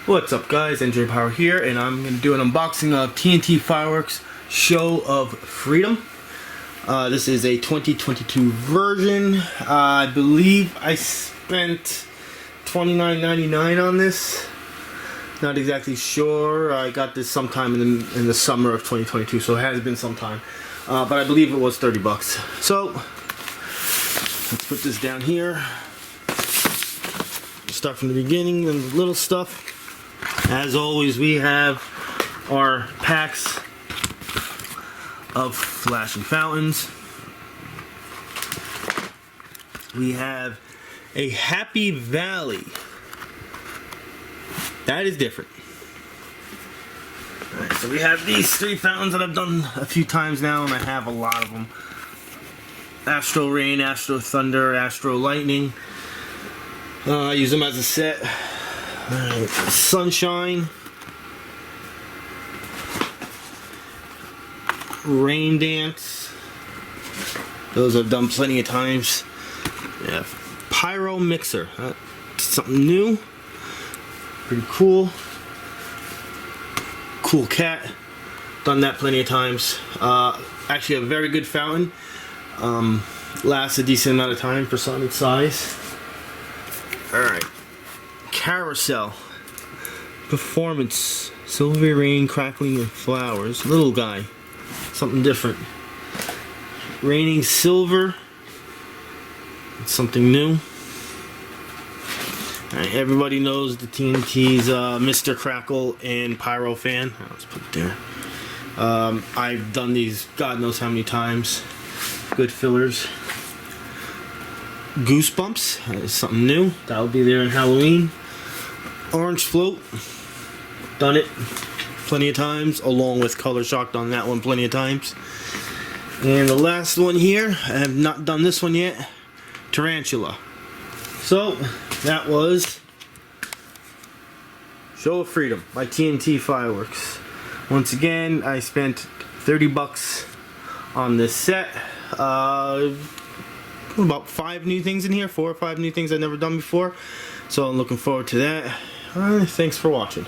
What's up guys, NJ Power here, and I'm going to do an unboxing of TNT Fireworks Show of Freedom. This is a 2022 version. I believe I spent $29.99 on this. Not exactly sure. I got this sometime in the summer of 2022, so it has been some time. But I believe it was 30 bucks. So, let's put this down here. Start from the beginning and the little stuff. As always, we have our packs of flashing fountains. We have a Happy Valley. That is different. Alright, so we have these three fountains that I've done a few times now, and I have a lot of them. Astro Rain, Astro Thunder, Astro Lightning. I use them as a set. Alright, Sunshine, Rain Dance, those I've done plenty of times. Yeah, Pyro Mixer, something new, pretty cool. Cool Cat, done that plenty of times. Actually a very good fountain, lasts a decent amount of time for something its size. Alright. Carousel, Performance, Silver Rain, Crackling and Flowers, little guy, something different. Raining Silver, something new. Alright, everybody knows the TNT's Mr. Crackle and Pyro fan. Let's put it there. I've done these God knows how many times. Good fillers. Goosebumps is something new. That'll be there in Halloween. Orange Float, done it plenty of times, along with Color Shock, on that one plenty of times. And the last one here, I have not done this one yet, Tarantula. So that was Show of Freedom by TNT Fireworks. Once again, I spent 30 bucks on this set. About 5 new things in here, 4 or 5 new things I've never done before, so I'm looking forward to that. Thanks for watching.